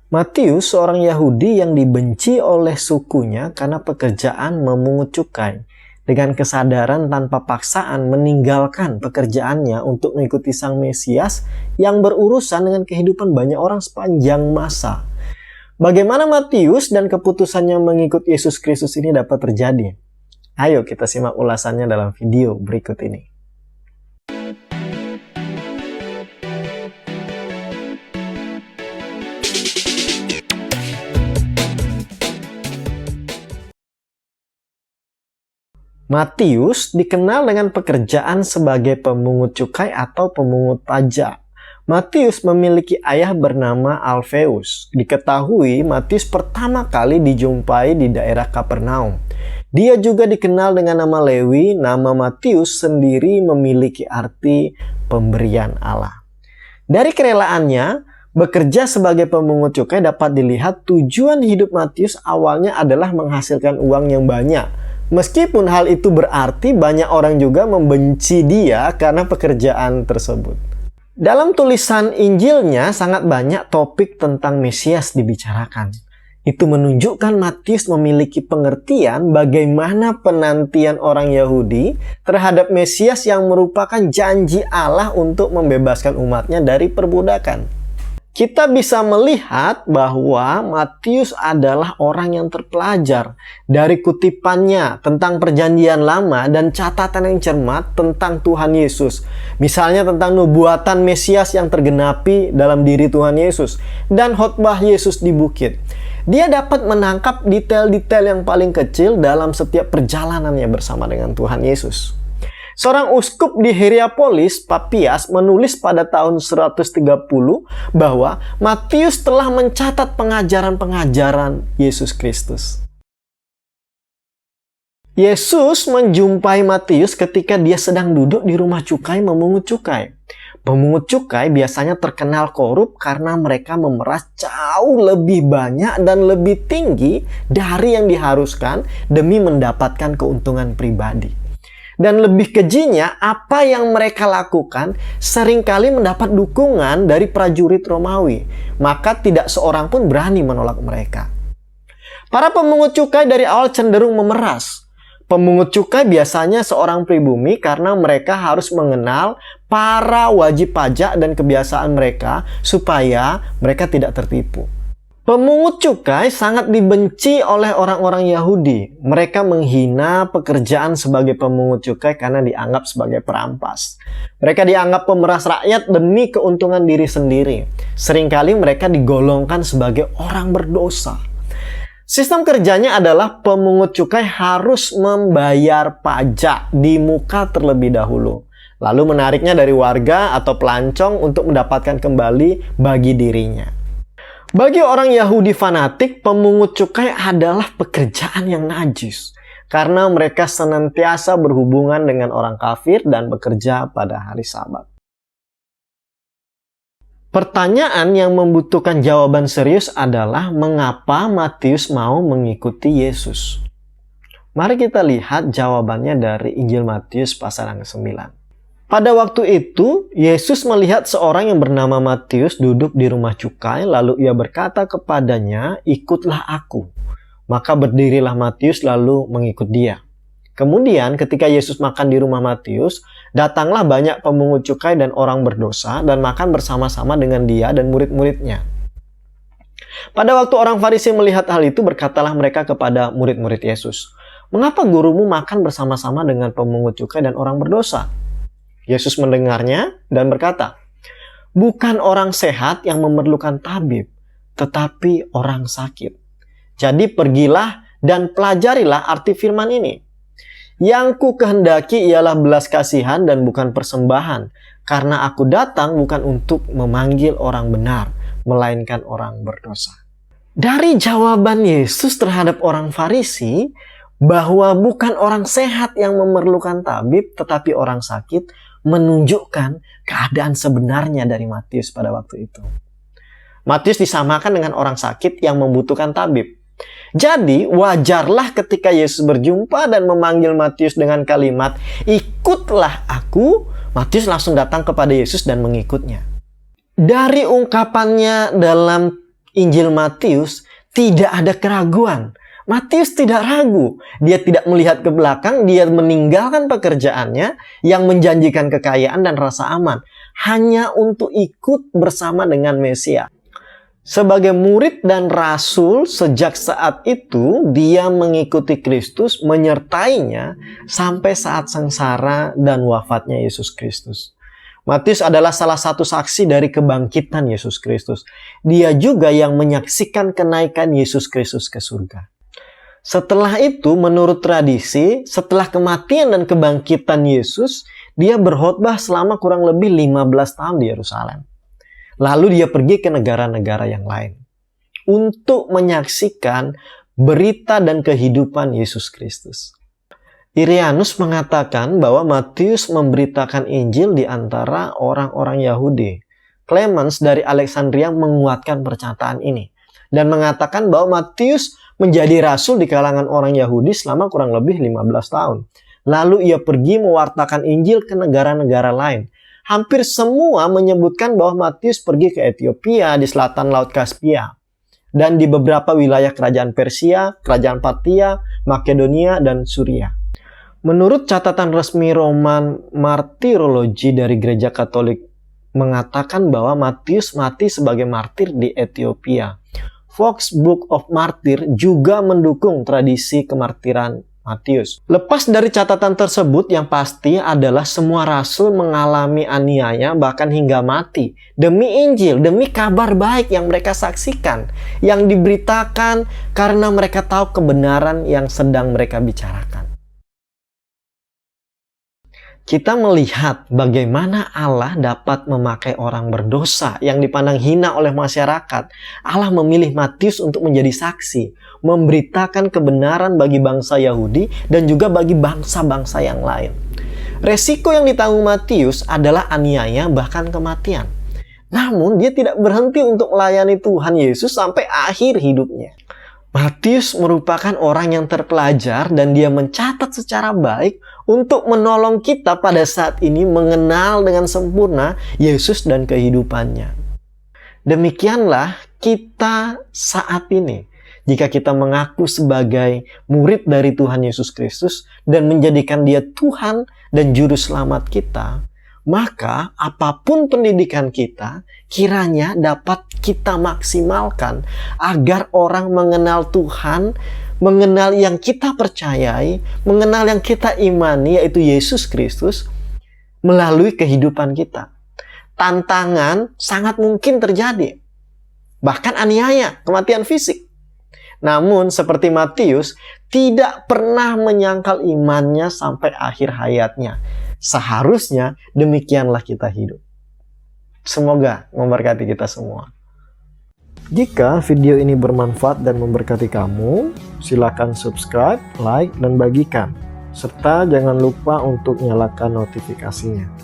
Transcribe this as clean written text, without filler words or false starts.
Matius seorang Yahudi yang dibenci oleh sukunya karena pekerjaan memungut cukai. Dengan kesadaran tanpa paksaan meninggalkan pekerjaannya untuk mengikuti Sang Mesias yang berurusan dengan kehidupan banyak orang sepanjang masa. Bagaimana Matius dan keputusannya mengikut Yesus Kristus ini dapat terjadi? Ayo kita simak ulasannya dalam video berikut ini. Matius dikenal dengan pekerjaan sebagai pemungut cukai atau pemungut pajak. Matius memiliki ayah bernama Alfeus. Diketahui Matius pertama kali dijumpai di daerah Kapernaum. Dia juga dikenal dengan nama Lewi. Nama Matius sendiri memiliki arti pemberian Allah. Dari kerelaannya, bekerja sebagai pemungut cukai dapat dilihat tujuan hidup Matius awalnya adalah menghasilkan uang yang banyak. Meskipun hal itu berarti banyak orang juga membenci dia karena pekerjaan tersebut. Dalam tulisan Injilnya sangat banyak topik tentang Mesias dibicarakan. Itu menunjukkan Matius memiliki pengertian bagaimana penantian orang Yahudi terhadap Mesias yang merupakan janji Allah untuk membebaskan umatnya dari perbudakan. Kita bisa melihat bahwa Matius adalah orang yang terpelajar dari kutipannya tentang perjanjian lama dan catatan yang cermat tentang Tuhan Yesus. Misalnya tentang nubuatan Mesias yang tergenapi dalam diri Tuhan Yesus dan khotbah Yesus di bukit. Dia dapat menangkap detail-detail yang paling kecil dalam setiap perjalanannya bersama dengan Tuhan Yesus. Seorang uskup di Hierapolis, Papias, menulis pada tahun 130 bahwa Matius telah mencatat pengajaran-pengajaran Yesus Kristus. Yesus menjumpai Matius ketika dia sedang duduk di rumah cukai memungut cukai. Pemungut cukai biasanya terkenal korup karena mereka memeras jauh lebih banyak dan lebih tinggi dari yang diharuskan demi mendapatkan keuntungan pribadi. Dan lebih kejinya, apa yang mereka lakukan seringkali mendapat dukungan dari prajurit Romawi. Maka tidak seorang pun berani menolak mereka. Para pemungut cukai dari awal cenderung memeras. Pemungut cukai biasanya seorang pribumi karena mereka harus mengenal para wajib pajak dan kebiasaan mereka supaya mereka tidak tertipu. Pemungut cukai sangat dibenci oleh orang-orang Yahudi. Mereka menghina pekerjaan sebagai pemungut cukai karena dianggap sebagai perampas. Mereka dianggap pemeras rakyat demi keuntungan diri sendiri. Seringkali mereka digolongkan sebagai orang berdosa. Sistem kerjanya adalah pemungut cukai harus membayar pajak di muka terlebih dahulu. Lalu menariknya dari warga atau pelancong untuk mendapatkan kembali bagi dirinya. Bagi orang Yahudi fanatik, pemungut cukai adalah pekerjaan yang najis karena mereka senantiasa berhubungan dengan orang kafir dan bekerja pada hari Sabat. Pertanyaan yang membutuhkan jawaban serius adalah mengapa Matius mau mengikuti Yesus? Mari kita lihat jawabannya dari Injil Matius pasal yang ke-9. Pada waktu itu, Yesus melihat seorang yang bernama Matius duduk di rumah cukai, lalu ia berkata kepadanya, "Ikutlah aku." Maka berdirilah Matius lalu mengikut dia. Kemudian ketika Yesus makan di rumah Matius, datanglah banyak pemungut cukai dan orang berdosa dan makan bersama-sama dengan dia dan murid-muridnya. Pada waktu orang Farisi melihat hal itu, berkatalah mereka kepada murid-murid Yesus, "Mengapa gurumu makan bersama-sama dengan pemungut cukai dan orang berdosa?" Yesus mendengarnya dan berkata, "Bukan orang sehat yang memerlukan tabib, tetapi orang sakit. Jadi pergilah dan pelajarilah arti firman ini. Yang ku kehendaki ialah belas kasihan dan bukan persembahan, karena aku datang bukan untuk memanggil orang benar, melainkan orang berdosa." Dari jawaban Yesus terhadap orang Farisi, bahwa bukan orang sehat yang memerlukan tabib, tetapi orang sakit, menunjukkan keadaan sebenarnya dari Matius pada waktu itu. Matius disamakan dengan orang sakit yang membutuhkan tabib. Jadi wajarlah ketika Yesus berjumpa dan memanggil Matius dengan kalimat, "Ikutlah aku," Matius langsung datang kepada Yesus dan mengikutnya. Dari ungkapannya dalam Injil Matius tidak ada keraguan. Matius tidak ragu. Dia tidak melihat ke belakang, dia meninggalkan pekerjaannya yang menjanjikan kekayaan dan rasa aman hanya untuk ikut bersama dengan Mesias. Sebagai murid dan rasul, sejak saat itu dia mengikuti Kristus, menyertainya sampai saat sengsara dan wafatnya Yesus Kristus. Matius adalah salah satu saksi dari kebangkitan Yesus Kristus. Dia juga yang menyaksikan kenaikan Yesus Kristus ke surga. Setelah itu, menurut tradisi, setelah kematian dan kebangkitan Yesus, dia berkhotbah selama kurang lebih 15 tahun di Yerusalem. Lalu dia pergi ke negara-negara yang lain untuk menyaksikan berita dan kehidupan Yesus Kristus. Irenaeus mengatakan bahwa Matius memberitakan Injil di antara orang-orang Yahudi. Clemens dari Alexandria menguatkan perkataan ini dan mengatakan bahwa Matius menjadi rasul di kalangan orang Yahudi selama kurang lebih 15 tahun. Lalu ia pergi mewartakan Injil ke negara-negara lain. Hampir semua menyebutkan bahwa Matius pergi ke Ethiopia di selatan Laut Kaspia dan di beberapa wilayah kerajaan Persia, kerajaan Partia, Makedonia, dan Suria. Menurut catatan resmi Roman Martyrology dari Gereja Katolik mengatakan bahwa Matius mati sebagai martir di Ethiopia. Fox Book of Martyr juga mendukung tradisi kemartiran Matius. Lepas dari catatan tersebut, yang pasti adalah semua rasul mengalami aniaya bahkan hingga mati demi Injil, demi kabar baik yang mereka saksikan, yang diberitakan karena mereka tahu kebenaran yang sedang mereka bicarakan. Kita melihat bagaimana Allah dapat memakai orang berdosa yang dipandang hina oleh masyarakat. Allah memilih Matius untuk menjadi saksi, memberitakan kebenaran bagi bangsa Yahudi dan juga bagi bangsa-bangsa yang lain. Resiko yang ditanggung Matius adalah aniaya bahkan kematian. Namun dia tidak berhenti untuk melayani Tuhan Yesus sampai akhir hidupnya. Matius merupakan orang yang terpelajar dan dia mencatat secara baik untuk menolong kita pada saat ini mengenal dengan sempurna Yesus dan kehidupannya. Demikianlah kita saat ini. Jika kita mengaku sebagai murid dari Tuhan Yesus Kristus dan menjadikan Dia Tuhan dan Juru Selamat kita, maka apapun pendidikan kita kiranya dapat kita maksimalkan agar orang mengenal Tuhan, mengenal yang kita percayai, mengenal yang kita imani, yaitu Yesus Kristus, melalui kehidupan kita. Tantangan sangat mungkin terjadi, bahkan aniaya, kematian fisik. Namun seperti Matius, tidak pernah menyangkal imannya sampai akhir hayatnya. Seharusnya demikianlah kita hidup. Semoga memberkati kita semua. Jika video ini bermanfaat dan memberkati kamu, silakan subscribe, like, dan bagikan. Serta jangan lupa untuk nyalakan notifikasinya.